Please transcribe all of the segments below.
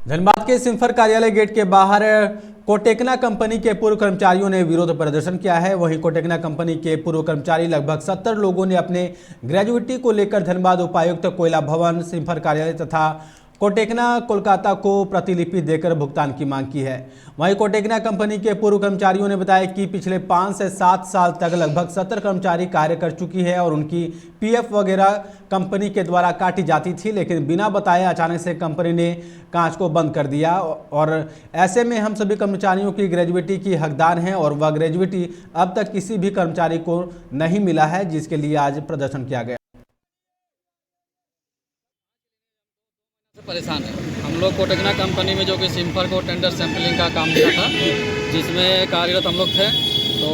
धनबाद के सिम्फर कार्यालय गेट के बाहर कोटेकना कंपनी के पूर्व कर्मचारियों ने विरोध प्रदर्शन किया है। वहीं कोटेकना कंपनी के पूर्व कर्मचारी लगभग 70 लोगों ने अपने ग्रेजुएटी को लेकर धनबाद उपायुक्त, कोयला भवन, सिम्फर कार्यालय तथा कोटेकना कोलकाता को प्रतिलिपि देकर भुगतान की मांग की है। वहीं कोटेकना कंपनी के पूर्व कर्मचारियों ने बताया कि पिछले 5 से 7 साल तक लगभग 70 कर्मचारी कार्य कर चुकी है और उनकी पीएफ वगैरह कंपनी के द्वारा काटी जाती थी, लेकिन बिना बताए अचानक से कंपनी ने कांच को बंद कर दिया। और ऐसे में हम सभी कर्मचारियों की ग्रेजुएटी की हकदार हैं और वह ग्रेजुएटी अब तक किसी भी कर्मचारी को नहीं मिला है, जिसके लिए आज प्रदर्शन किया गया। परेशान है हम लोग कोटेकना कंपनी में, जो कि सिम्फर को टेंडर सैंपलिंग का काम दिया था, जिसमें कार्यरत हम लोग थे। तो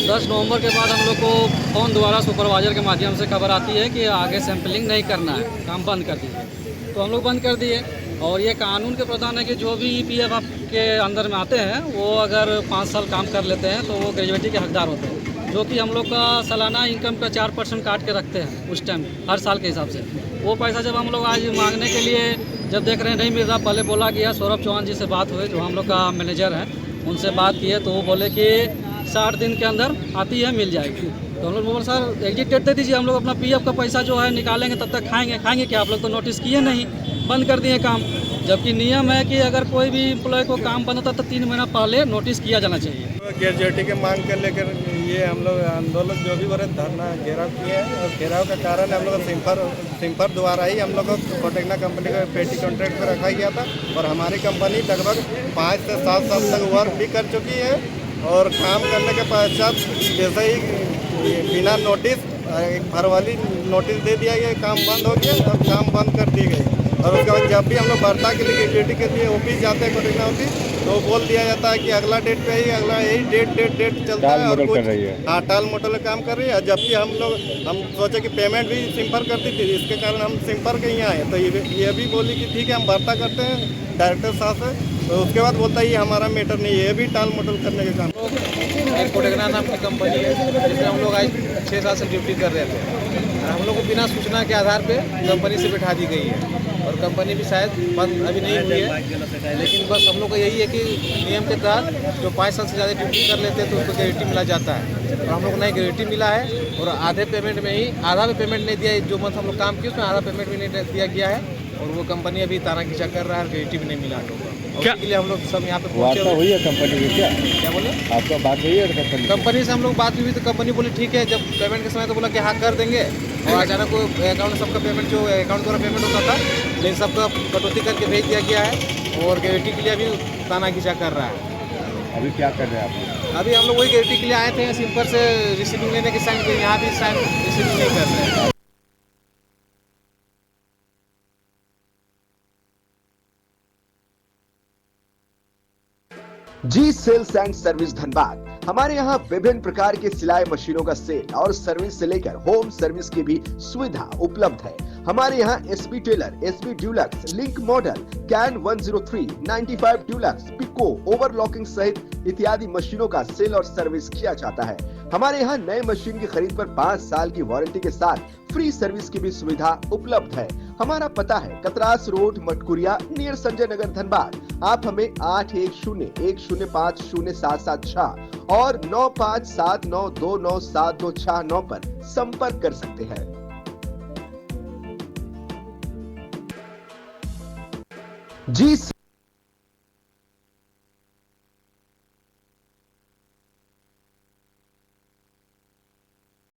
10 नवंबर के बाद हम लोग को फ़ोन द्वारा सुपरवाइजर के माध्यम से खबर आती है कि आगे सैंपलिंग नहीं करना है, काम बंद कर दीजिए। तो हम लोग बंद कर दिए। और ये कानून के प्रावधान है कि जो भी ईपीएफ आपके अंदर में आते हैं वो अगर 5 साल काम कर लेते हैं तो वो ग्रेजुएटी के हकदार होते हैं, जो कि हम लोग का सालाना इनकम का 4% काट के रखते हैं उस टाइम, हर साल के हिसाब से। वो पैसा जब हम लोग आज मांगने के लिए जब देख रहे हैं नहीं मिल रहा, पहले बोला गया, सौरभ चौहान जी से बात हुई, जो हम लोग का मैनेजर हैं, उनसे बात किए तो वो बोले कि 60 दिन के अंदर आती है, मिल जाएगी। तो हम लोग बोले सर एग्जिट डेट दे दीजिए, हम लोग अपना पीएफ का पैसा जो है निकालेंगे, तब तक खाएंगे क्या? आप लोग तो नोटिस किए नहीं, बंद कर दिए काम। जबकि नियम है कि अगर कोई भी एम्प्लॉय को काम बंद होता है तो 3 महीना पहले नोटिस किया जाना चाहिए। ग्रेजुएटी के मांग के लेकर ये हम लोग आंदोलन जो भी हो रहे धरना घेराव किए हैं, और घेराव का कारण हम लोग सिम्फर द्वारा ही हम लोग को कोटेकना कंपनी को पेटी कॉन्ट्रैक्ट पर रखा गया था। और हमारी कंपनी लगभग 5 से 7 साल तक वर्क भी कर चुकी है और काम करने के पश्चात जैसे ही बिना नोटिस फरवरी नोटिस दे दिया गया, काम बंद हो गया और काम बंद कर दी गई। और उसके बाद जब भी हम लोग वार्ता के लिए ग्रेजुएटी के लिए ऑफिस जाते हैं कोटेकना ऑफिस, तो बोल दिया जाता है कि अगला डेट पे ही अगला यही डेट चलता है और कुछ टाल मोटल काम कर रही है। जबकि हम सोचे कि पेमेंट भी सिम्फर करती थी, इसके कारण हम सिम्फर के यहाँ आए। तो ये भी बोली कि ठीक है हम वार्ता करते हैं डायरेक्टर साहब से, तो उसके बाद बोलता है ये हमारा मैटर नहीं है, ये भी टाल मोटल करने के काम। एक कोटेकना नाम की कंपनी है जिसमें हम लोग आज 6 साल से ड्यूटी कर रहे थे। हम लोग को बिना सूचना के आधार पे कंपनी से बिठा दी गई है और कंपनी भी शायद बंद अभी नहीं हुई है। लेकिन बस हम लोग को यही है कि नियम के तहत जो 5 साल से ज़्यादा ड्यूटी कर लेते हैं तो उसको ग्रेजुएटी मिला जाता है। और हम लोग को नई ग्रेजुएटी मिला है और आधे पेमेंट में ही आधा भी पेमेंट नहीं दिया है। जो मंथ हम लोग काम किए उसमें आधा पेमेंट भी नहीं दिया गया है और वो कंपनी अभी ताना खींचा कर रहा है, ग्रेजुएटी भी नहीं मिला है। क्या उसके लिए हम लोग सब यहाँ पे पहुँचे हुई है कंपनी की? क्या बोले आपका बात हुई है कंपनी से? हम लोग बात हुई तो कंपनी बोली ठीक है। जब पेमेंट के समय तो बोला कि हाँ कर देंगे, और अचानक वो अकाउंट सबका पेमेंट जो अकाउंट द्वारा पेमेंट होता था लेकिन सबका कटौती करके भेज दिया गया है और ग्रेजुएटी के लिए अभी ताना खींचा कर रहा है। अभी क्या कर रहे हैं आप? अभी हम लोग वही ग्रेजुएटी के लिए आए थे सिम्फर से रिसीविंग लेने के साइन, यहाँ भी साइन रिसीविंग नहीं कर रहे हैं। जी सेल्स एंड सर्विस धनबाद। हमारे यहाँ विभिन्न प्रकार के सिलाई मशीनों का सेल और सर्विस से लेकर होम सर्विस की भी सुविधा उपलब्ध है। हमारे यहाँ SP tailor, SP Dulux, link model, can 103, 95 Dulux, Pico, overlocking सहित इत्यादि मशीनों का सेल और सर्विस किया जाता है। हमारे यहाँ नए मशीन की खरीद पर 5 साल की वारंटी के साथ फ्री सर्विस की भी सुविधा उपलब्ध है। हमारा पता है कतरास रोड, मटकुरिया, नियर संजय नगर, धनबाद। आप हमें 8101050776 और 9579297269 पर संपर्क कर सकते हैं। जी